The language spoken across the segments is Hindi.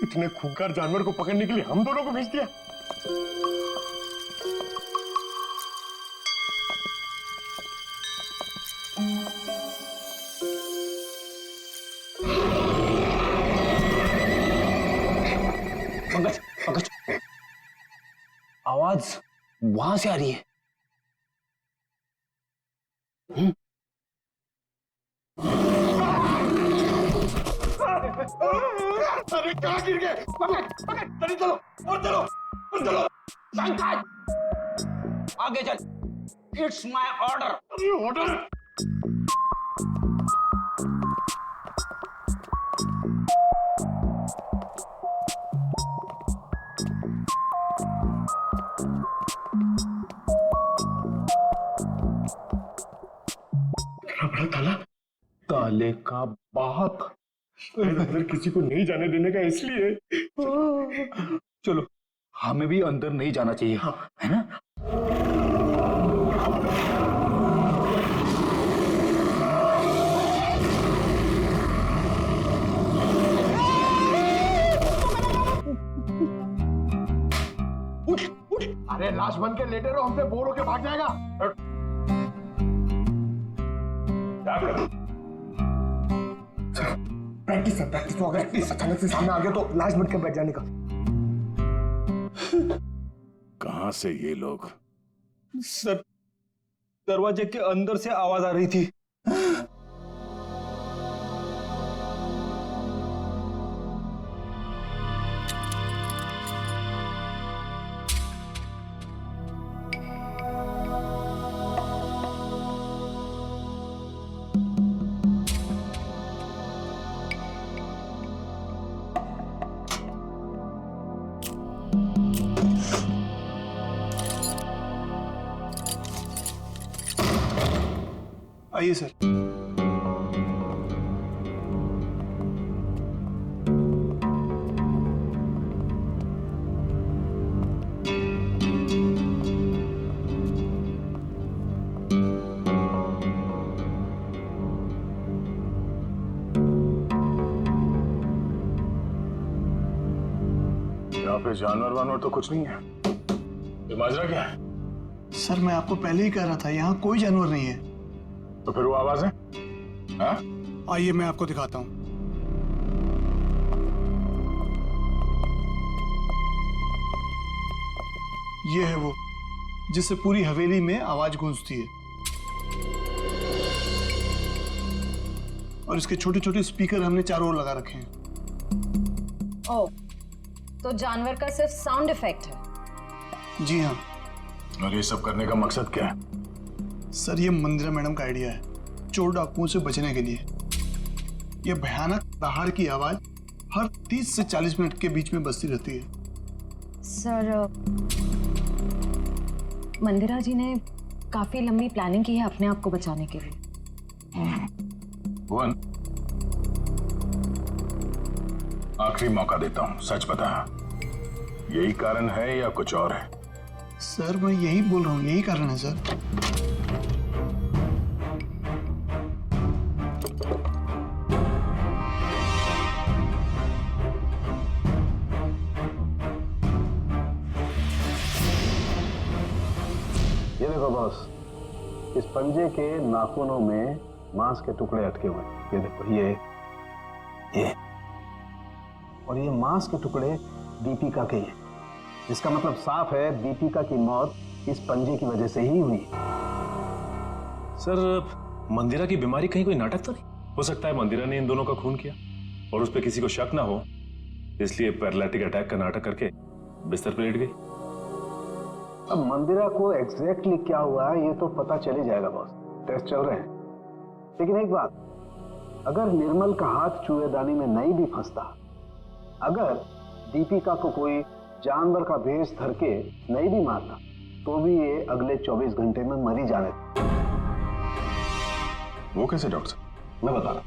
इतने खूंखार जानवर को पकड़ने के लिए हम दोनों को भेज दिया। पंकज, पंकज, आवाज वहां से आ रही है। अरे कहाँ गिर गए? पकड़ पकड़, चलो चलो और चलो और चलो। आगे चल, इट्स माय ऑर्डर। अरे ऑर्डर। इतना बड़ा ताला? ताले का बाप। अंदर किसी को नहीं जाने देने का इसलिए। चलो, हमें भी अंदर नहीं जाना चाहिए, हाँ। है ना? उठ उठ। अरे लाश बन के लेटे रहो, हमसे बोर होके भाग जाएगा। प्रैक्टिस है, प्रैक्टिस। तो अगर अचानक से सामने आ गया तो लाश बन के बैठ जाने का। कहां से ये लोग? सर, दरवाजे के अंदर से आवाज आ रही थी। आइए सर। यहाँ पे जानवर वानवर तो कुछ नहीं है। ये माजरा क्या है? सर मैं आपको पहले ही कह रहा था, यहाँ कोई जानवर नहीं है। तो फिर वो आवाजें? हाँ? आइए मैं आपको दिखाता हूँ। ये है वो जिससे पूरी हवेली में आवाज गूंजती है, और इसके छोटे छोटे स्पीकर हमने चारों ओर लगा रखे हैं। ओह, तो जानवर का सिर्फ साउंड इफेक्ट है? जी हाँ और ये सब करने का मकसद क्या है? सर, ये मंदिरा मैडम का आइडिया है, चोर डाकुओं से बचने के लिए। ये भयानक दहाड़ की आवाज हर 30 से 40 मिनट के बीच में बजती रहती है। सर, मंदिरा जी ने काफी लंबी प्लानिंग की है अपने आप को बचाने के लिए। भुवन, आखिरी मौका देता हूं, सच बता। यही कारण है या कुछ और है? सर मैं यही बोल रहा हूँ, यही कारण है सर। ये देखो बॉस, इस पंजे के नाखूनों में मांस के टुकड़े अटके हुए। ये देखो, ये और ये मांस के टुकड़े दीपिका के हैं। इसका मतलब साफ है, दीपिका की मौत इस पंजे की वजह से ही हुई। सर, मंदिरा की बीमारी कहीं कोई नाटक तो नहीं? हो सकता है मंदिरा ने इन दोनों का खून किया और उस पर किसी को शक ना हो, इसलिए पैरालिटिक अटैक का नाटक करके बिस्तर पर लेट गई। अब मंदिरा को एग्जैक्टली क्या हुआ है ये तो पता चल ही जाएगा बॉस, टेस्ट चल रहे हैं। लेकिन एक बात, अगर निर्मल का हाथ चूहेदानी में नहीं भी फंसता, अगर दीपिका को कोई जानवर का भेष धर के नहीं भी मारता, तो भी ये अगले 24 घंटे में मर ही जाने। वो कैसे डॉक्टर साहब? मैं बता रहा हूं।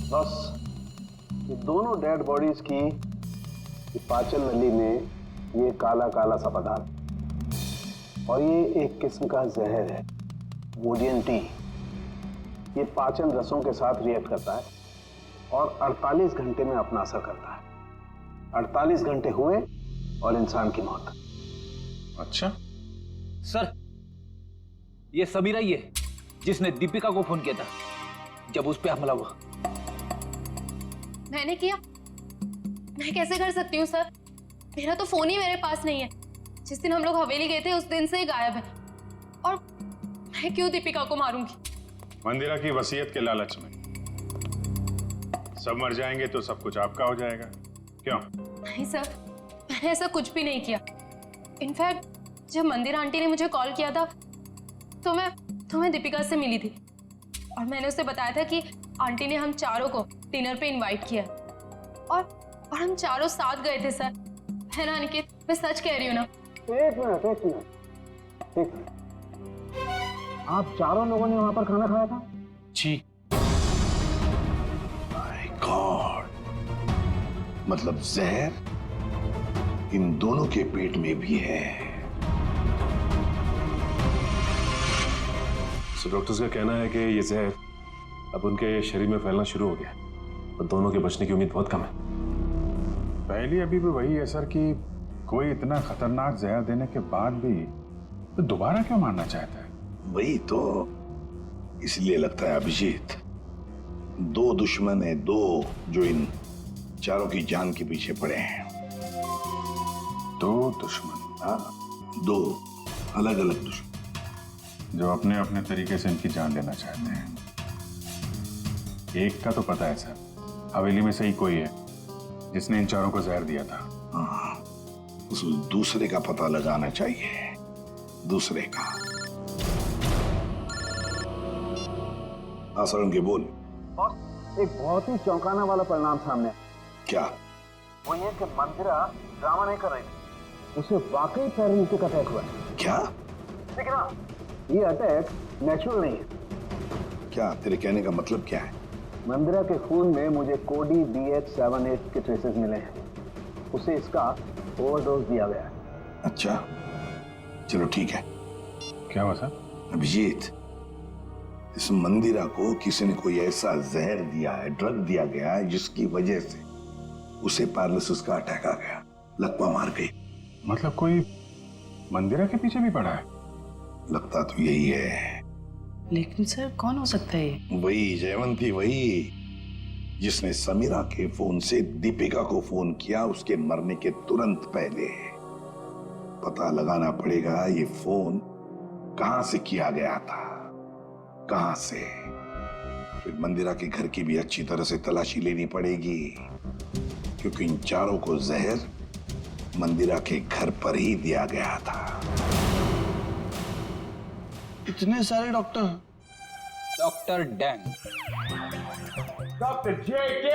बस ये दोनों डेड बॉडीज की पाचन नली में ये काला काला सा पदार्थ, और ये एक किस्म का जहर है, वोडियन टी। ये पाचन रसों के साथ रिएक्ट करता है और 48 घंटे में अपना असर करता है। 48 घंटे हुए और इंसान की मौत। अच्छा, सर, ये समीरा ही है जिसने दीपिका को फोन किया था जब उस पे हमला हुआ। मैंने किया? मैं कैसे कर सकती हूँ सर? मेरा तो फोन ही मेरे पास नहीं है। जिस दिन हम लोग हवेली गए थे उस दिन से ही गायब है। और मैं क्यों दीपिका को मारूंगी? मंदिरा की वसीयत के लालच में सब मर जाएंगे तो सब कुछ आपका हो जाएगा। क्यों? नहीं सर, मैंने ऐसा कुछ भी नहीं किया। इनफैक्ट जब मंदिरा आंटी ने मुझे कॉल किया था तो मैं दीपिका से मिली थी और मैंने उसे बताया था कि आंटी ने हम चारों को डिनर पे इनवाइट किया और हम चारों साथ गए थे सर। है ना अनिकेत, मैं सच कह रही हूँ ना? एक मिनट। आप चारों लोगों ने वहां पर खाना खाया था? जी। माय गॉड, मतलब जहर इन दोनों के पेट में भी है। सो डॉक्टर्स का कहना है कि ये जहर अब उनके शरीर में फैलना शुरू हो गया और दोनों के बचने की उम्मीद बहुत कम है। पहले अभी भी वही है सर कि कोई इतना खतरनाक जहर देने के बाद भी तो दोबारा क्यों मारना चाहता है? वही तो, इसलिए लगता है अभिजीत, दो दुश्मन है, दो जो इन चारों की जान के पीछे पड़े हैं। दो दुश्मन? हाँ, दो अलग अलग दुश्मन जो अपने अपने तरीके से इनकी जान लेना चाहते हैं। एक का तो पता है सर, हवेली में से ही कोई है जिसने इन चारों को जहर दिया था। हाँ, उस दूसरे का पता लगाना चाहिए, दूसरे का। आसरण के बोल। एक बहुत ही चौंकाना वाला परिणाम सामने। क्या? वो ये कि मंदिरा ड्रामा नहीं कर रही थी, उसे वाकई पैरालिटिक अटैक हुआ है। क्या? लेकिन हाँ, ये अटैक नेचुरल नहीं है। क्या तेरे कहने का मतलब क्या है? मंदिरा के खून में मुझे कोडी BH78 के ट्रेसेस मिले हैं। उसे इसका ओवरडोज दिया गया है। अच्छा, चलो ठीक है। क्या हुआ सर? अभिजीत, इस मंदिरा को किसी ने कोई ऐसा जहर दिया है, ड्रग दिया गया है, जिसकी वजह से उसे पैरालिसिस का अटैक आ गया, लकवा मार गई। मतलब कोई मंदिरा के पीछे भी पड़ा है? लगता तो यही है। लेकिन सर, कौन हो सकता है? वही जयवंती, वही जिसने समीरा के फोन से दीपिका को फोन किया उसके मरने के तुरंत पहले। पता लगाना पड़ेगा ये फोन कहां से किया गया था, कहां से। फिर मंदिरा के घर की भी अच्छी तरह से तलाशी लेनी पड़ेगी, क्योंकि इन चारों को जहर मंदिरा के घर पर ही दिया गया था। इतने सारे doctor? Doctor dang, doctor JK,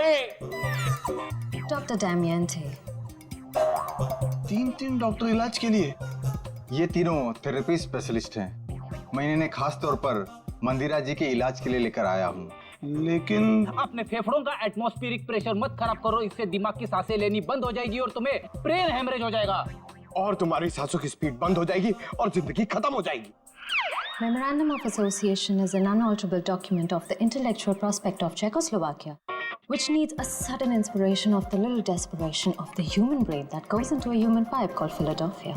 doctor Damian थे। 3 डॉक्टर इलाज के लिए? ये तीनों थेरेपी स्पेशलिस्ट हैं। मैं इन्हें खास तौर पर मंदिरा जी के इलाज के लिए लेकर आया हूँ। लेकिन अपने फेफड़ों का एटमॉस्फेरिक प्रेशर मत खराब करो, इससे दिमाग की सांसें लेनी बंद हो जाएगी और तुम्हें ब्रेन हेमरेज हो जाएगा। और तुम्हारी सांसों की स्पीड बंद हो जाएगी और जिंदगी खत्म हो जाएगी। Memorandum of Association is an unalterable document of the intellectual prospect of Czechoslovakia, which needs a sudden inspiration of the little desperation of the human brain that goes into a human pipe called Philadelphia.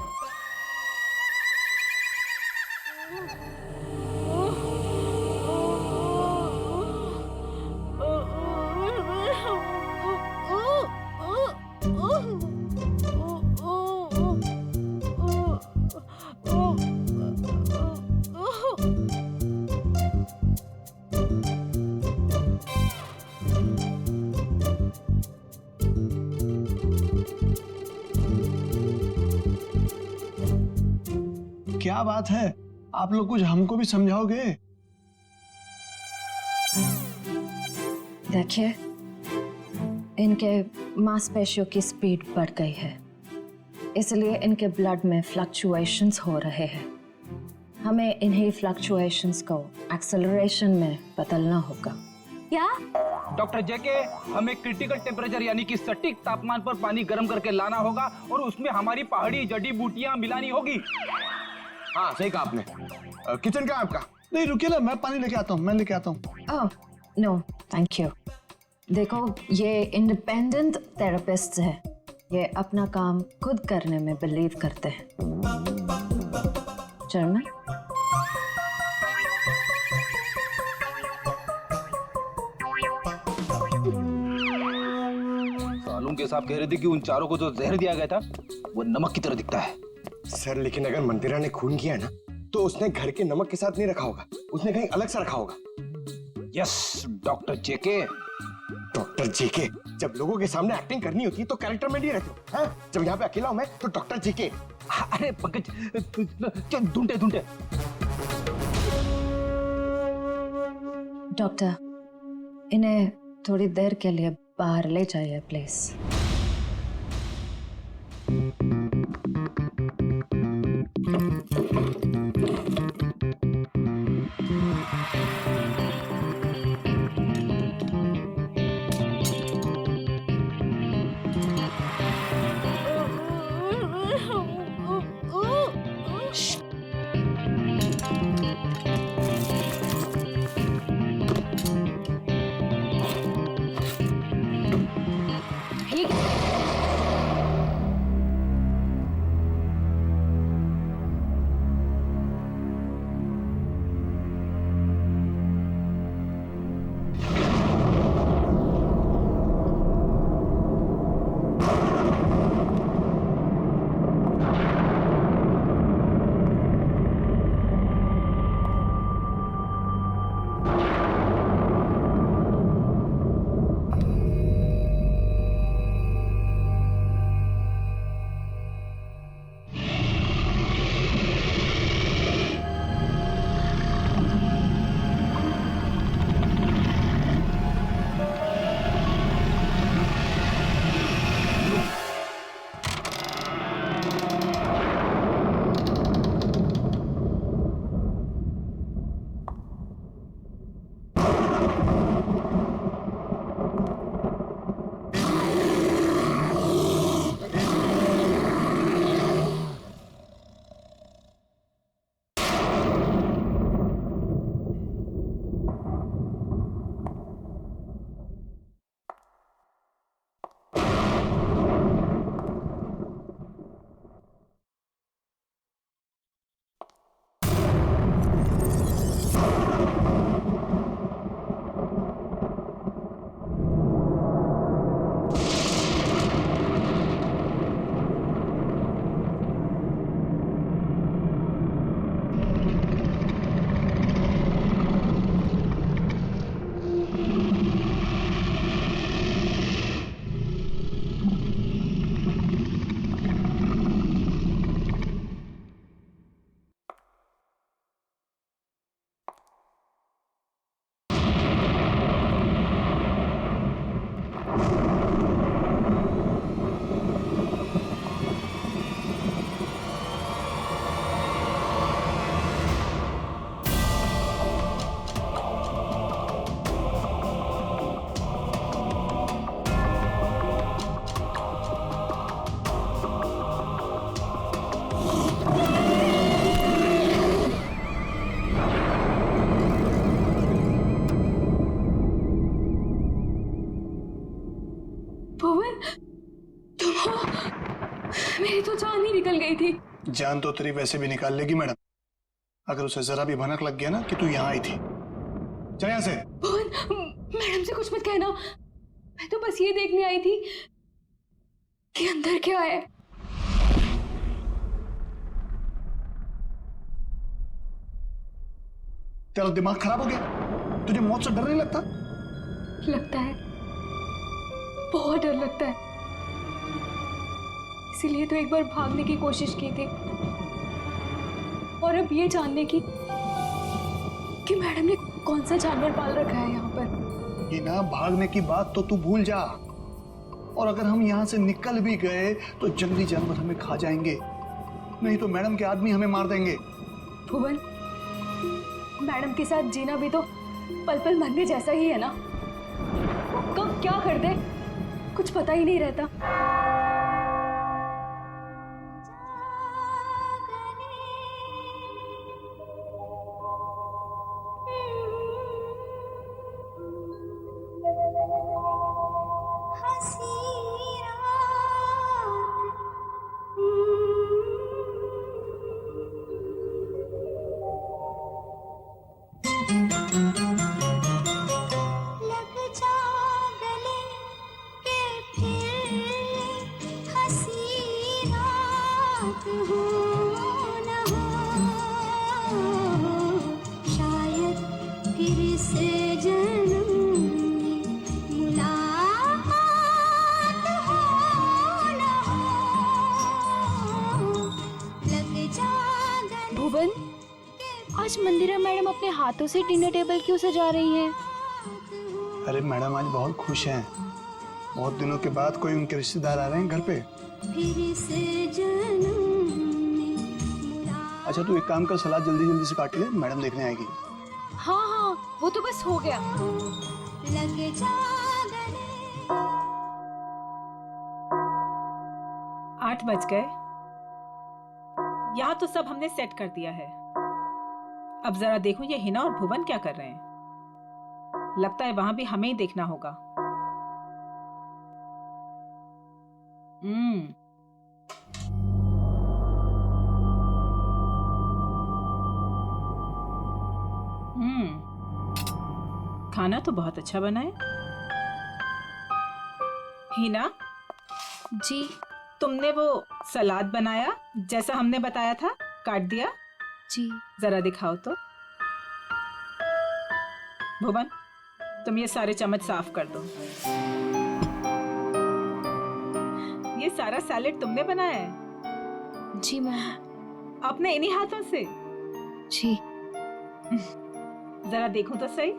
क्या बात है, आप लोग कुछ हमको भी समझाओगे? देखिए, इनके मांसपेशियों की स्पीड बढ़ गई है, इसलिए इनके ब्लड में फ्लक्चुएशंस हो रहे हैं। हमें इन्हीं फ्लक्चुएशंस को एक्सेलरेशन में बदलना होगा। क्या? डॉक्टर जेके, हमें क्रिटिकल टेम्परेचर यानी कि सटीक तापमान पर पानी गर्म करके लाना होगा और उसमें हमारी पहाड़ी जड़ी बूटियां मिलानी होगी। हाँ सही कहा आपने। किचन कहाँ है आपका? नहीं रुकिए ना, मैं पानी लेके आता हूँ, मैं लेके आता हूँ। Oh no thank you. देखो ये इंडिपेंडेंट थेरेपिस्ट है, ये अपना काम खुद करने में बिलीव करते हैं। जर्मन? सालून के साहब कह रहे थे कि उन चारों को जो जहर दिया गया था वो नमक की तरह दिखता है। सर लेकिन अगर मंदिरा ने खून किया ना तो उसने घर के नमक के साथ नहीं रखा होगा, उसने कहीं अलग से रखा होगा। यस डॉक्टर जेके। डॉक्टर जेके, जब लोगों के सामने एक्टिंग करनी होती है तो कैरेक्टर में नहीं रहते हो, हैं? जब यहाँ पे अकेला हूं मैं तो डॉक्टर जेके। अरे पंकज ढूंढे ढूंढे। डॉक्टर, इन्हें थोड़ी देर के लिए बाहर ले जाइए प्लीज। मेरी तो जान ही निकल गई थी। जान तो तेरी वैसे भी निकाल लेगी मैडम, अगर उसे जरा भी भनक लग गया ना कि तू यहाँ आई थी। चल यहाँ से। मैडम से कुछ मत कहना, मैं तो बस ये देखने आई थी कि अंदर क्या है। तेरा दिमाग खराब हो गया? तुझे मौत से डर नहीं लगता? लगता है, बहुत डर लगता है। इसीलिए तो एक बार भागने की कोशिश की थी, और अब ये जानने की कि मैडम ने कौन सा जानवर पाल रखा है यहाँ पर। ये ना भागने की बात तो तू भूल जा, और अगर हम यहाँ से निकल भी गए तो जंगली जानवर हमें खा जाएंगे, नहीं तो मैडम के आदमी हमें मार देंगे। भुवन, मैडम के साथ जीना भी तो पल पल मरने जैसा ही है ना। कब क्या कर दे कुछ पता ही नहीं रहता। भुवन, आज मंदिरा मैडम अपने हाथों से डिनर टेबल क्यों सजा रही हैं? अरे मैडम आज बहुत खुश हैं। बहुत दिनों के बाद कोई उनके रिश्तेदार आ रहे हैं घर पे। अच्छा तू एक काम कर, सलाद जल्दी जल्दी से काट ले, मैडम देखने आएगी। हाँ हाँ, वो तो बस हो गया। 8 बज गए। यहाँ तो सब हमने सेट कर दिया है। अब जरा देखो ये हिना और भुवन क्या कर रहे हैं। लगता है वहां भी हमें ही देखना होगा। खाना तो बहुत अच्छा बना है। हिना जी, तुमने वो सलाद बनाया जैसा हमने बताया था, काट दिया? जी। जरा दिखाओ तो। भुवन तुम ये सारे चम्मच साफ कर दो। ये सारा सैलेड तुमने बनाया है? जी मैम। अपने इन्हीं हाथों से? जी। जरा देखूं तो सही।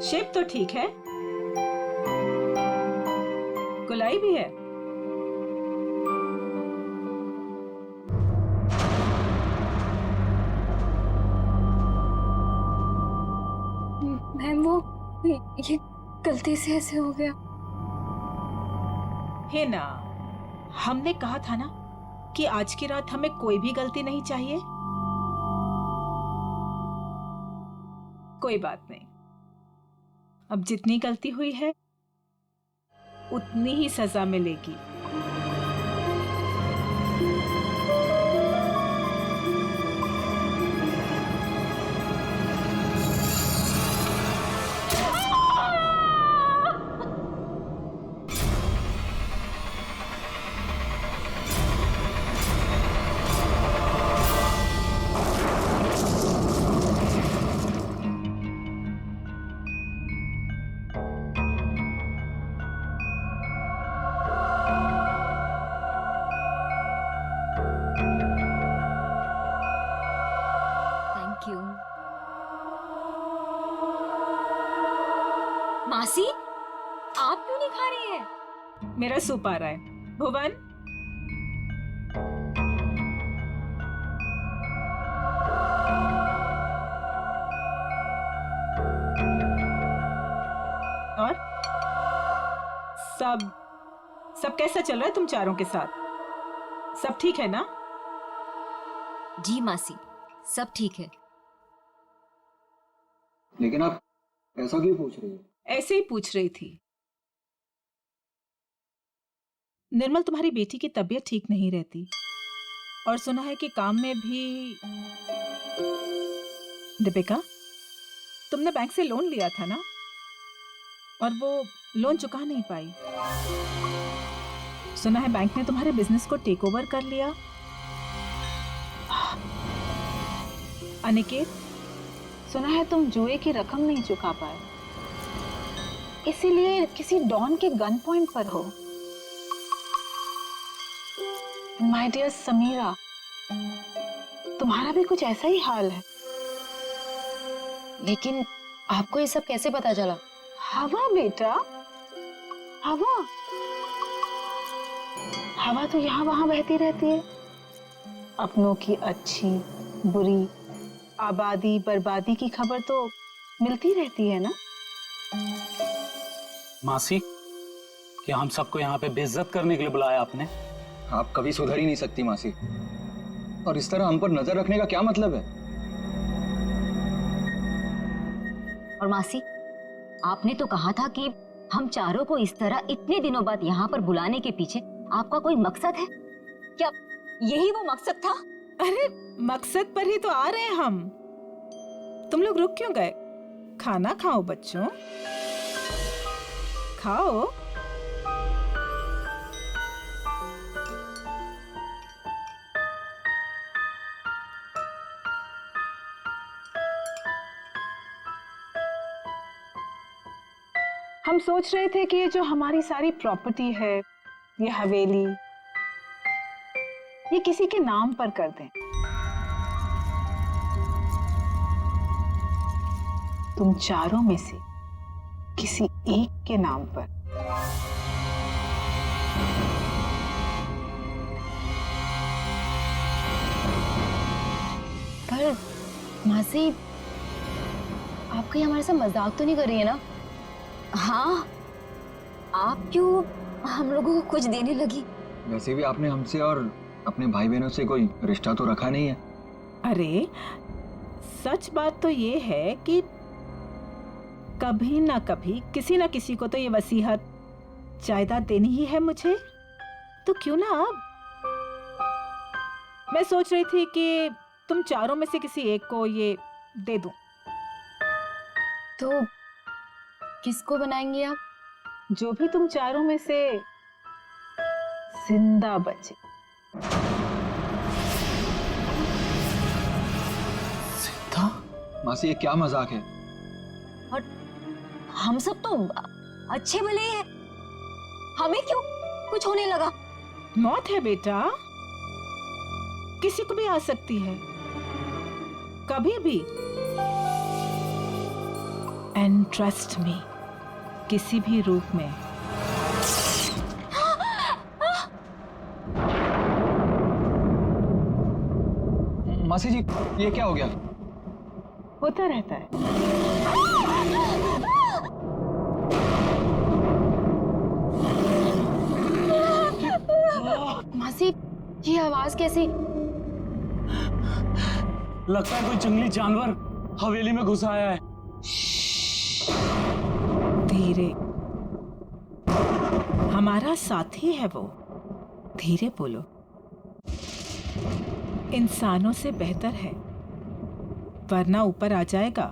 शेप तो ठीक है, गुलाई भी है। मैम वो ये गलती से ऐसे हो गया। है ना, हमने कहा था ना कि आज की रात हमें कोई भी गलती नहीं चाहिए। कोई बात नहीं, अब जितनी गलती हुई है उतनी ही सजा मिलेगी। मासी, आप क्यों नहीं खा रही हैं? मेरा सूप आ रहा है। भुवन, और सब कैसा चल रहा है तुम चारों के साथ? सब ठीक है ना? जी मासी, सब ठीक है। लेकिन आप ऐसा क्यों पूछ रही हो? ऐसे ही पूछ रही थी। निर्मल, तुम्हारी बेटी की तबीयत ठीक नहीं रहती और सुना है कि काम में भी। दीपिका, तुमने बैंक से लोन लिया था ना, और वो लोन चुका नहीं पाई। सुना है बैंक ने तुम्हारे बिजनेस को टेक ओवर कर लिया। अनिकेत, सुना है तुम जुए की रकम नहीं चुका पाए, इसीलिए किसी डॉन के गन पॉइंट पर हो। माय डियर समीरा, तुम्हारा भी कुछ ऐसा ही हाल है। लेकिन आपको ये सब कैसे पता चला? हवा बेटा, हवा तो यहाँ वहां बहती रहती है। अपनों की अच्छी बुरी आबादी बर्बादी की खबर तो मिलती रहती है ना। मासी, क्या हम सबको यहाँ पे बेइज्जत करने के लिए बुलाया आपने? आप कभी सुधर ही नहीं सकती मासी, और इस तरह हम पर नजर रखने का क्या मतलब है? और मासी, आपने तो कहा था कि हम चारों को इस तरह इतने दिनों बाद यहाँ पर बुलाने के पीछे आपका कोई मकसद है क्या? यही वो मकसद था? अरे मकसद पर ही तो आ रहे हैं हम। तुम लोग रुक क्यों गए? खाना खाओ बच्चों, खाओ। हम सोच रहे थे कि ये जो हमारी सारी प्रॉपर्टी है, ये हवेली, ये किसी के नाम पर कर दें। तुम चारों में से किसी एक के नाम पर। पर मासी, आप कहीं हमारे साथ मजाक तो नहीं कर रही है ना? हाँ, आप क्यों हम लोगों को कुछ देने लगी? वैसे भी आपने हमसे और अपने भाई बहनों से कोई रिश्ता तो रखा नहीं है। अरे सच बात तो ये है कि कभी ना कभी किसी ना किसी को तो ये वसीयत जायदाद देनी ही है मुझे, तो क्यों ना अब। मैं सोच रही थी कि तुम चारों में से किसी एक को ये दे दूं। तो किसको बनाएंगे आप? जो भी तुम चारों में से जिंदा बचे। जिंदा? मासी, ये क्या मजाक है? और हम सब तो अच्छे भले हैं, हमें क्यों कुछ होने लगा? मौत है बेटा, किसी को भी आ सकती है, कभी भी। एंड ट्रस्ट मी, किसी भी रूप में। मासी जी, ये क्या हो गया? होता रहता है। मासी, ये आवाज कैसी? लगता है कोई जंगली जानवर हवेली में घुस आया है। धीरे, हमारा साथी है वो। धीरे बोलो, इंसानों से बेहतर है, वरना ऊपर आ जाएगा।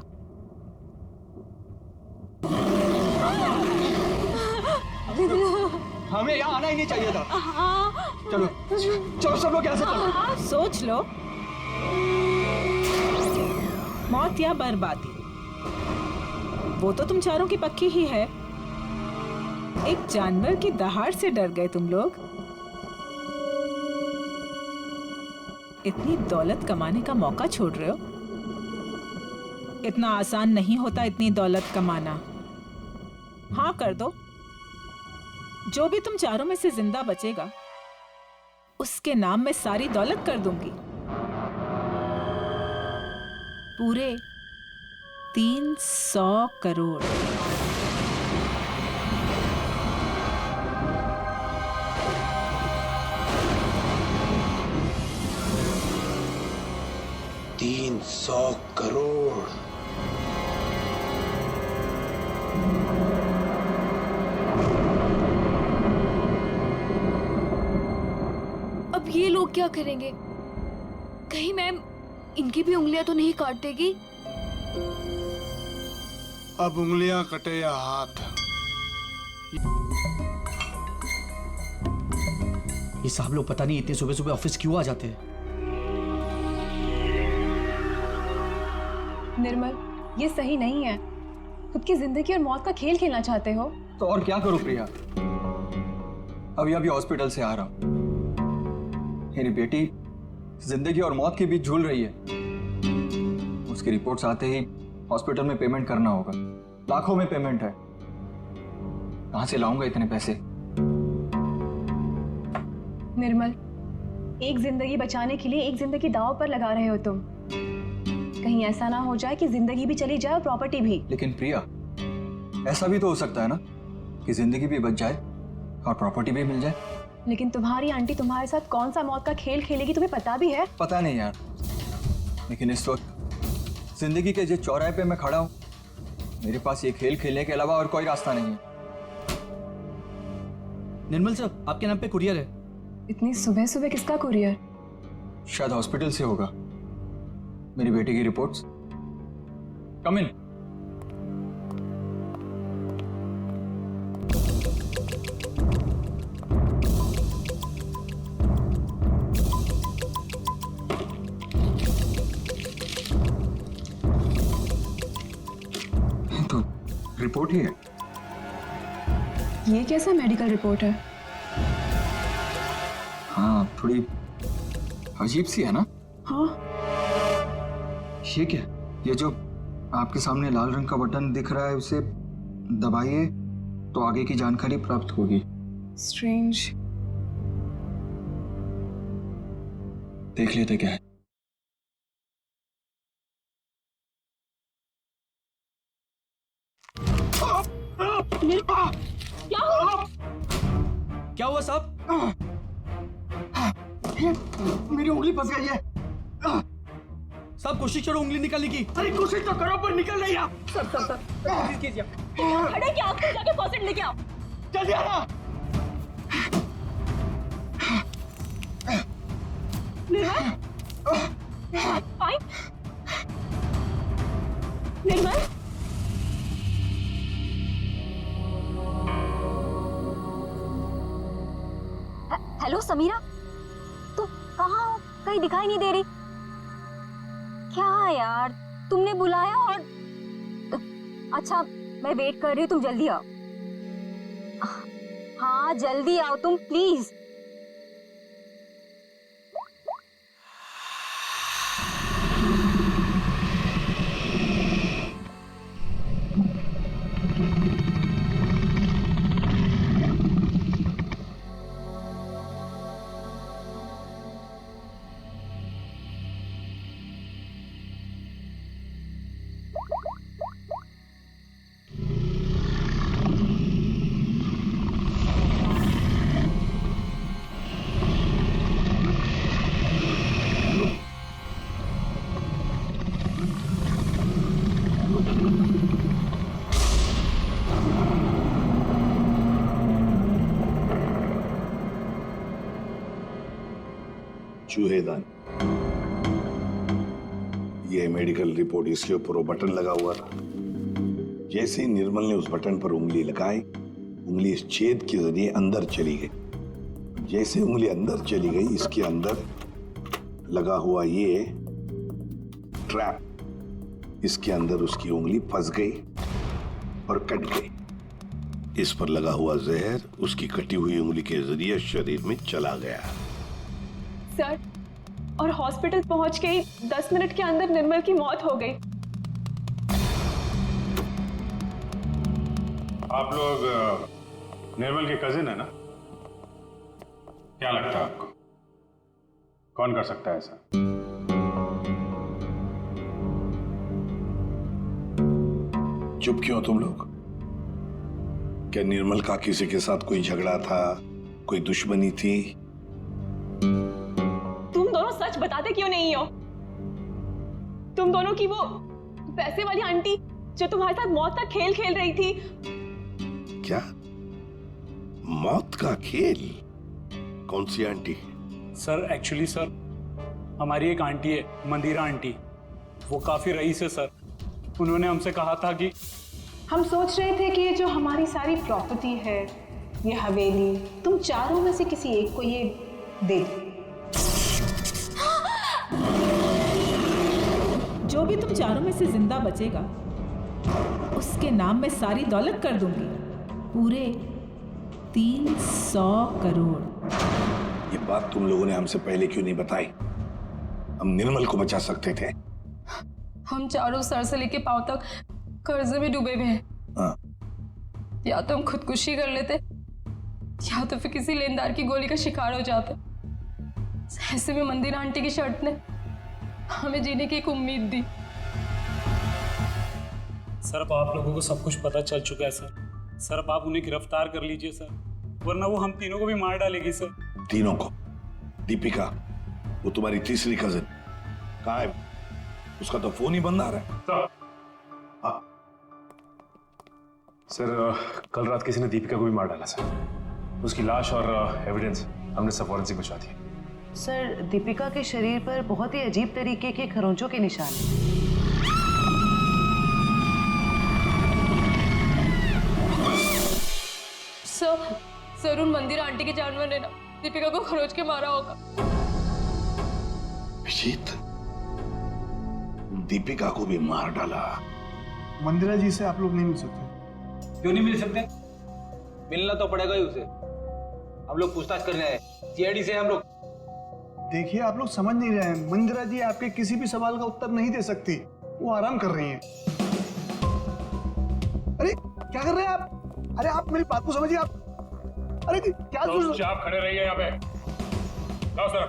हमें यहाँ आना ही नहीं चाहिए था। चलो चलो सब लोग यहाँ से चलो। सोच लो, मौत या बर्बादी, वो तो तुम चारों की पक्की ही है। एक जानवर की दहाड़ से डर गए तुम लोग। इतनी दौलत कमाने का मौका छोड़ रहे हो। इतना आसान नहीं होता इतनी दौलत कमाना। हाँ कर दो, जो भी तुम चारों में से जिंदा बचेगा उसके नाम में सारी दौलत कर दूंगी। पूरे 300 करोड़। $300 करोड़। अब ये लोग क्या करेंगे? कहीं मैम इनकी भी उंगलियां तो नहीं काट देगी? अब उंगलियां कटे या हाथ, ये सब लोग पता नहीं इतने सुबह सुबह ऑफिस क्यों आ जाते हैं। निर्मल, ये सही नहीं है। खुद की जिंदगी और मौत का खेल खेलना चाहते हो तो और क्या करूं प्रिया? अभी हॉस्पिटल से आ रहा हूं। मेरी बेटी जिंदगी और मौत के बीच झूल रही है। उसकी रिपोर्ट्स आते ही हॉस्पिटल में पेमेंट करना होगा। लाखों में पेमेंट है। कहां से लाऊंगा इतने पैसे? निर्मल, एक जिंदगी बचाने के लिए एक जिंदगी दांव पर लगा रहे हो तुम। कहीं ऐसा ना हो जाए कि जिंदगी भी चली जाए और प्रॉपर्टी भी। लेकिन प्रिया, ऐसा भी तो हो सकता है ना कि जिंदगी भी बच जाए और प्रॉपर्टी भी मिल जाए। लेकिन तुम्हारी आंटी तुम्हारे साथ कौन सा मौत का खेल खेलेगी तुम्हें पता भी है? पता नहीं यार, लेकिन इस वक्त जिंदगी के जिस चौराहे पे मैं खड़ा हूं, मेरे पास ये खेल खेलने के अलावा और कोई रास्ता नहीं है। निर्मल सर, आपके नाम पे कुरियर है। इतनी सुबह सुबह किसका कुरियर? शायद हॉस्पिटल से होगा। मेरी बेटी की रिपोर्ट्स। कम इन। तो रिपोर्ट ही है। ये कैसा मेडिकल रिपोर्ट है? हाँ, थोड़ी अजीब सी है ना? हाँ। ये क्या? ये जो आपके सामने लाल रंग का बटन दिख रहा है, उसे दबाइए तो आगे की जानकारी प्राप्त होगी। स्ट्रेंज। देख लेते क्या है। क्या हुआ साहब? मेरी उंगली फंस गई है। साहब कोशिश करो उंगली निकालने की। अरे कोशिश तो करो पर निकल नहीं रहा। सर कोशिश कीजिए। खड़े क्या आप जाके फॉसेट लेके आओ। जल्दी आना। निर्मल, फाइन। निर्मल, हेलो समीरा, तुम कहाँ हो? कहीं दिखाई नहीं दे रही। क्या यार, तुमने बुलाया और अच्छा मैं वेट कर रही हूँ, तुम जल्दी आओ। हाँ जल्दी आओ तुम प्लीज। चूहेदान, ये मेडिकल रिपोर्ट, इसके ऊपर वो बटन लगा हुआ था। जैसे ही निर्मल ने उस बटन पर उंगली लगाई, उंगली इस छेद के जरिए अंदर चली गई। जैसे उंगली अंदर चली गई, इसके अंदर लगा हुआ ये ट्रैप, इसके अंदर उसकी उंगली फंस गई और कट गई। इस पर लगा हुआ जहर उसकी कटी हुई उंगली के जरिए शरीर में चला गया। सर, और हॉस्पिटल पहुंच के ही 10 मिनट के अंदर निर्मल की मौत हो गई। आप लोग निर्मल के कजिन है ना? क्या लगता है आपको कौन कर सकता है ऐसा? चुप क्यों तुम लोग? क्या निर्मल का किसी के साथ कोई झगड़ा था, कोई दुश्मनी थी? तुम दोनों सच बताते क्यों नहीं हो? तुम दोनों की वो पैसे वाली आंटी जो तुम्हारे साथ मौत का खेल खेल रही थी। क्या मौत का खेल? कौन सी आंटी? सर एक्चुअली सर, हमारी एक आंटी है, मंदिरा आंटी, वो काफी रईस है सर। उन्होंने हमसे कहा था कि हम सोच रहे थे कि ये जो हमारी सारी प्रॉपर्टी है, ये हवेली, तुम चारों में से किसी एक को ये दे दो। जो भी तुम चारों में से जिंदा बचेगा उसके नाम में सारी दौलत कर दूंगी, पूरे 300 करोड़। ये बात तुम लोगों ने हमसे पहले क्यों नहीं बताई? हम निर्मल को बचा सकते थे। हम चारों सर से लेके पांव तक कर्जे में डूबे हुए हैं। हाँ। या तो हम खुदकुशी कर लेते या तो फिर किसी लेनदार की गोली का शिकार हो जाते। ऐसे में मंदिरा आंटी की शर्त ने हमें जीने की एक उम्मीद दी। सर अब आप लोगों को सब कुछ पता चल चुका है सर। सर अब आप उन्हें गिरफ्तार कर लीजिए सर, वरना वो हम तीनों को भी मार डालेगी सर। तीनों को? दीपिका, वो तुम्हारी तीसरी कजिन कहाँ है? उसका तो फोन ही बंद आ रहा है। सर कल रात किसी ने दीपिका को भी मार डाला सर। उसकी लाश और एविडेंस हमने सब फॉरेंसिक भिजवा दिए। सर दीपिका के शरीर पर बहुत ही अजीब तरीके के खरोंचों के निशान हैं। सर उन मंदिरा आंटी के जानवर ने ना दीपिका को खरोच के मारा होगा। अभिजीत, दीपिका को भी मार डाला? मंदिरा जी से आप लोग नहीं मिल सकते। क्यों नहीं मिल सकते? मिलना तो पड़ेगा ही उसे। हम लोग पूछताछ करने आए, सीआईडी से हम लोग। देखिए आप लोग समझ नहीं रहे हैं, मंदिरा जी आपके किसी भी सवाल का उत्तर नहीं दे सकती, वो आराम कर रही हैं। अरे क्या कर रहे हैं आप? अरे आप मेरी बात को समझिए। आप अरे क्या आप खड़े रहिए यहाँ पे। लाओ सर।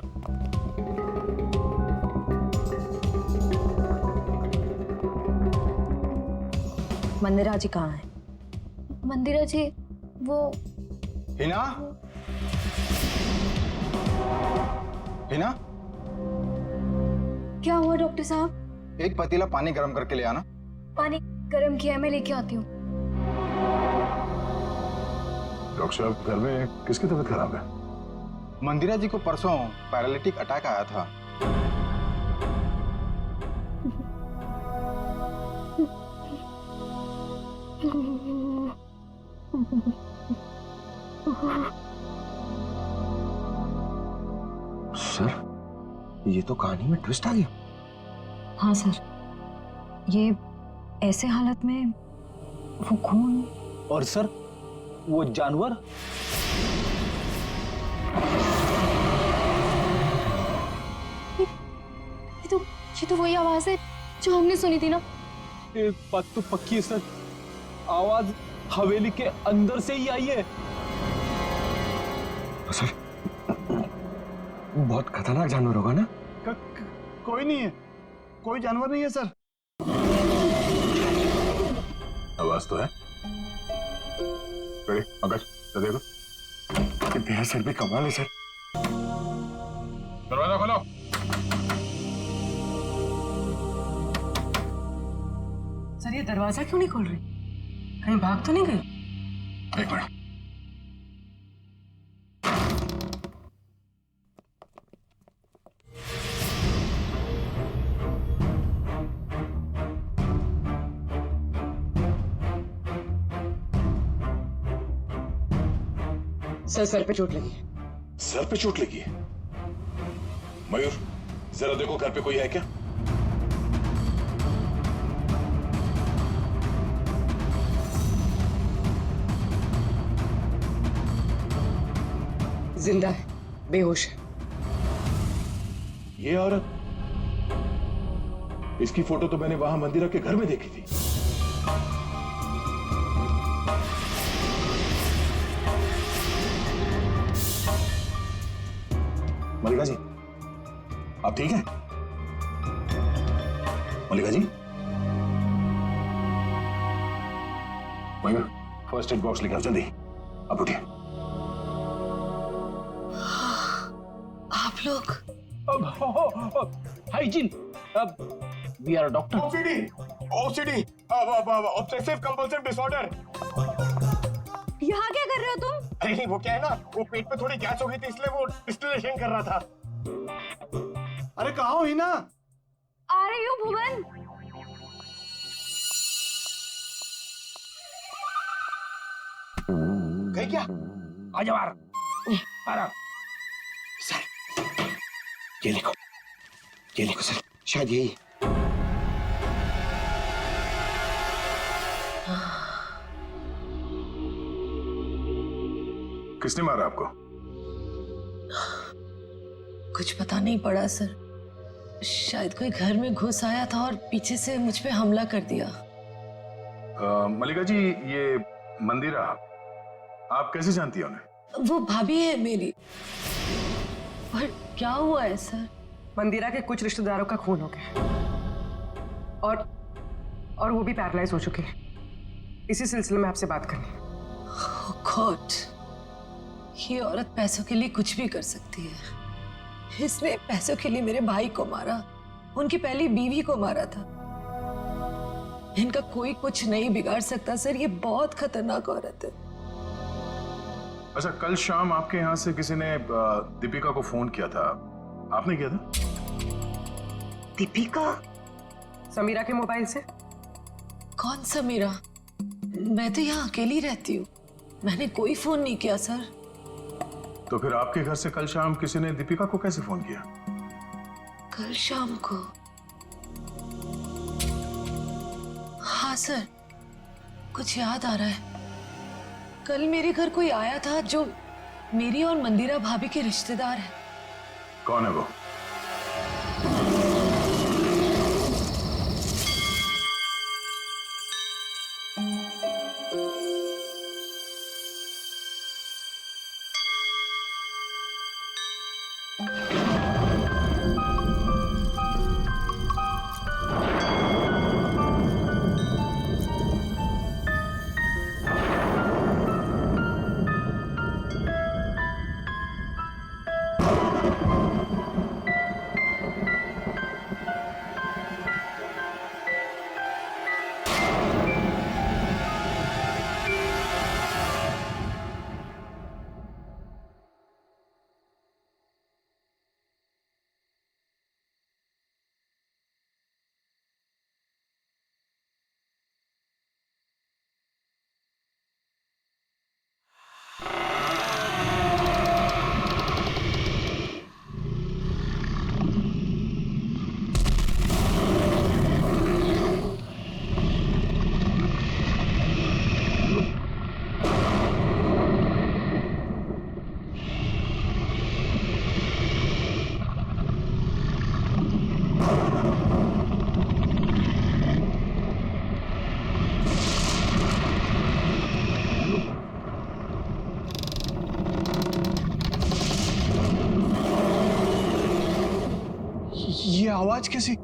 मंदिरा जी कहाँ है? मंदिरा जी वो हिना, हिना, क्या हुआ डॉक्टर साहब? एक पतीला पानी गर्म करके ले आना। पानी गर्म किया है, मैं लेके आती हूँ। डॉक्टर साहब, घर में किसकी तबीयत खराब है? मंदिरा जी को परसों पैरालिटिक अटैक आया था। सर, ये तो कहानी में ट्विस्ट आ गया। हाँ सर, ये ऐसे हालत में वो खून। और सर वो जानवर? ये तो वही आवाज है जो हमने सुनी थी ना। एक बात तो पक्की है सर, आवाज हवेली के अंदर से ही आई है। सर बहुत खतरनाक जानवर होगा ना? कोई नहीं है, कोई जानवर नहीं है सर। आवाज तो है। पंकज तो देखो, तेरा सर भी कमाल है सर। दरवाजा खोलो। सर ये दरवाजा क्यों नहीं खोल रही? कहीं भाग तो नहीं गई? एक मिनट। सर पे चोट लगी है। सर पे चोट लगी है? मयूर, जरा देखो घर पे कोई है क्या? जिंदा है, बेहोश है। ये औरत, इसकी फोटो तो मैंने वहां मंदिरा के घर में देखी थी। मल्लिका जी, आप ठीक हैं? Mallika ji, Mayur, first aid box लेकर आओ जल्दी। आप उठिए। आप लोग hygiene, we are doctor. OCD, obsessive compulsive disorder. यहाँ क्या कर रहे हो तुम? अरे वो क्या है ना, वो पेट में थोड़ी गैस हो गई थी, इसलिए वो डिस्टिलेशन कर रहा था। अरे कहाँ हो हिना? आ रही हूँ भुवन। गई क्या? आजा बाहर। आराम। सर, ये लिखो सर, शायद यही। किसने मारा आपको? कुछ पता नहीं पड़ा सर, शायद कोई घर में घुस आया था और पीछे से मुझ पे हमला कर दिया। मल्लिका जी, ये मंदिरा आप कैसे जानती हैं उन्हें? वो भाभी है मेरी। और क्या हुआ है सर? मंदिरा के कुछ रिश्तेदारों का खून हो गया और और वो भी पैरालाइज हो चुके हैं। इसी सिलसिले में आपसे बात करनी है। Oh God, ये औरत पैसों के लिए कुछ भी कर सकती है। इसने पैसों के लिए मेरे भाई को मारा, उनकी पहली बीवी को मारा था। इनका कोई कुछ नहीं बिगाड़ सकता सर, ये बहुत खतरनाक औरत है। अच्छा, कल शाम आपके यहाँ से किसी ने दीपिका को फोन किया था, आपने किया था? दीपिका? समीरा के मोबाइल से? कौन समीरा? मैं तो यहाँ अकेली रहती हूँ, मैंने कोई फोन नहीं किया सर। तो फिर आपके घर से कल शाम किसी ने दीपिका को कैसे फोन किया? कल शाम को? हाँ सर, कुछ याद आ रहा है। कल मेरे घर कोई आया था जो मेरी और मंदिरा भाभी के रिश्तेदार है। कौन है वो? ये आवाज कैसी?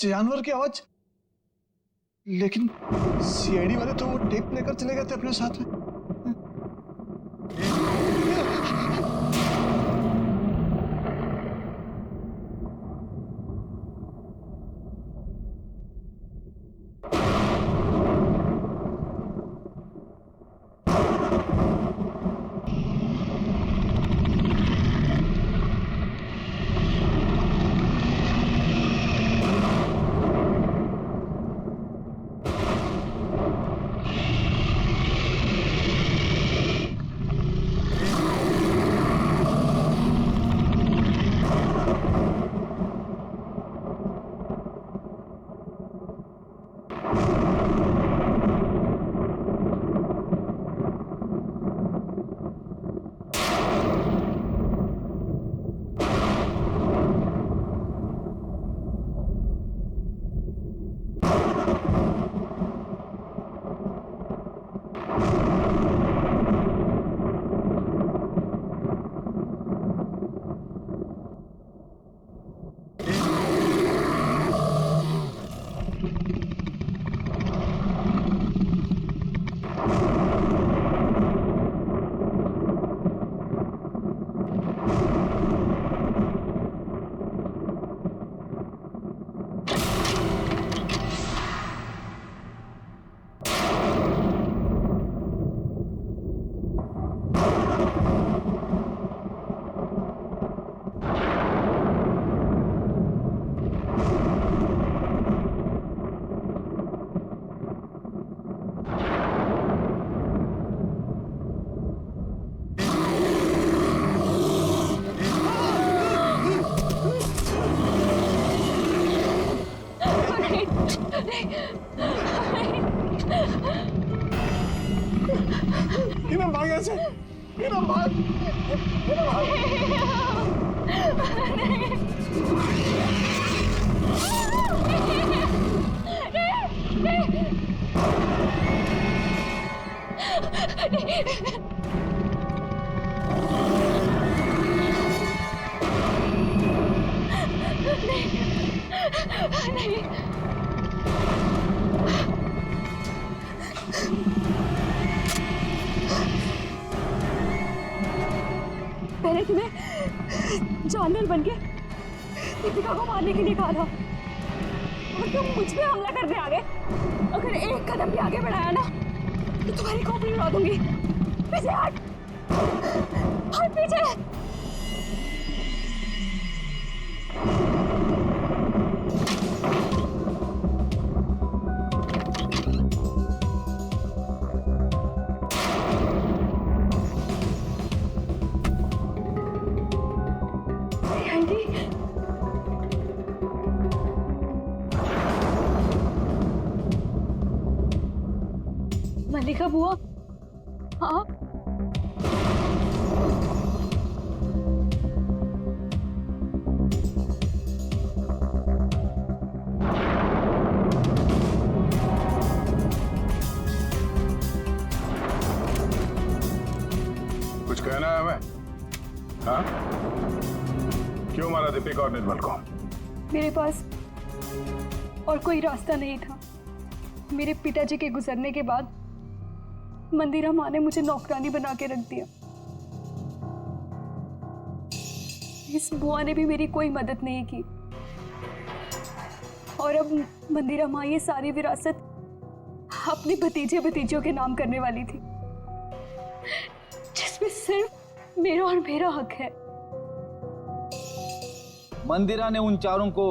जानवर की आवाज? लेकिन सीआईडी वाले तो वो टेप लेकर चले गए थे अपने साथ में। इन्हें भाग ऐसे, इन्हें भाग, इन्हें नहीं। मैंने तुम्हें जानवर बन के दीपिका को मारने के लिए कहा था और तुम मुझ पे हमला करने आ गए। अगर एक कदम भी आगे बढ़ाया ना तो तुम्हारी खोपड़ी उड़ा दूंगी। पीछे हट, हट पीछे। मल्लिका बुआ, आप? कुछ कहना है हमें? हाँ? क्यों मारा दीपिका और निर्मल को? मेरे पास और कोई रास्ता नहीं था। मेरे पिताजी के गुजरने के बाद मंदिरा माँ ने मुझे नौकरानी बना के रख दिया। इस बुआ ने भी मेरी कोई मदद नहीं की और अब मंदिरा माँ ये सारी विरासत अपने भतीजे भतीजियों के नाम करने वाली थी, जिसमें सिर्फ मेरा और मेरा हक है। मंदिरा ने उन चारों को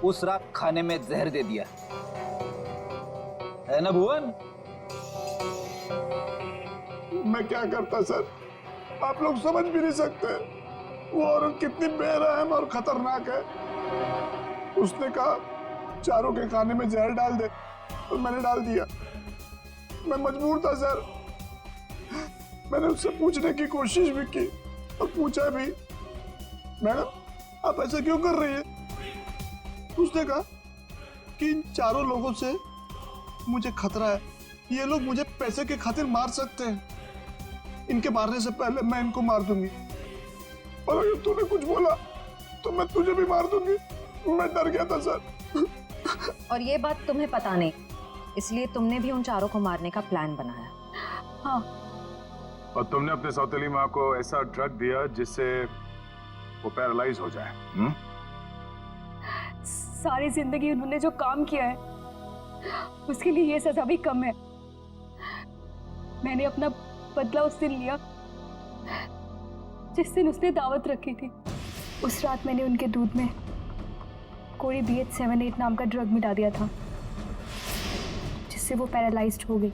उस रात खाने में जहर दे दिया है ना भुवन? मैं क्या करता सर, आप लोग समझ भी नहीं सकते वो औरत कितनी बेरहम और खतरनाक है। उसने कहा चारों के खाने में जहर डाल दे और मैंने डाल दिया। मैं मजबूर था सर। मैंने उससे पूछने की कोशिश भी की और पूछा भी, मैडम आप ऐसा क्यों कर रही है? उसने कहा कि इन चारों लोगों से मुझे खतरा है, ये लोग मुझे पैसे के खातिर मार सकते हैं। इनके मारने से पहले मैं इनको मार दूंगी और अगर तूने कुछ बोला तो मैं तुझे भी मार दूंगी। मैं डर गया था सर। और ये बात तुम्हें पता नहीं, इसलिए तुमने भी उन चारों को मारने का प्लान बनाया। हाँ। और तुमने अपने सौतेली माँ को ऐसा ड्रग दिया जिससे वो पैरालाइज हो जाए। सारी जिंदगी उन्होंने जो काम किया है उसके लिए ये सजा भी कम है। मैंने अपना बदला उस दिन लिया जिस दिन उसने दावत रखी थी। उस रात मैंने उनके दूध में कोई BH78 नाम का ड्रग मिला दिया था जिससे वो पैरालाइज्ड हो गई।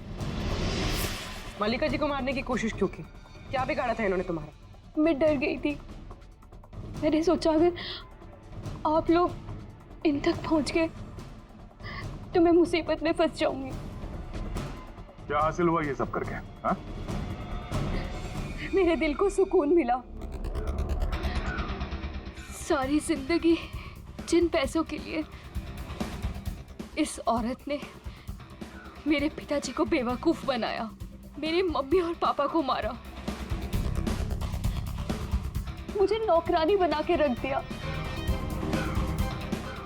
मल्लिका जी को मारने की कोशिश क्यों की? क्या बिगाड़ा था इन्होंने तुम्हारा? मैं डर गई थी। मैंने सोचा अगर आप लोग इन तक पहुंच गए तो मैं मुसीबत में फंस जाऊंगी। क्या हासिल हुआ ये सब करके? हाँ? मेरे दिल को सुकून मिला। सारी जिंदगी जिन पैसों के लिए इस औरत ने मेरे पिताजी को बेवकूफ बनाया, मेरे मम्मी और पापा को मारा, मुझे नौकरानी बना के रख दिया,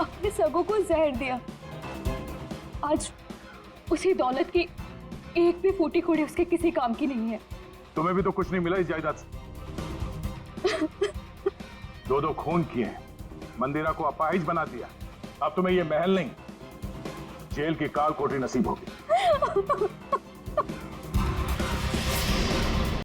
अपने सगों को जहर दिया। आज उसी दौलत की एक भी फूटी कोड़ी उसके किसी काम की नहीं है। तुम्हें भी तो कुछ नहीं मिला इस जायदाद से। दो खून किए, मंदिरा को अपाहिज बना दिया। अब तुम्हें ये महल नहीं, जेल की काल कोठरी नसीब होगी।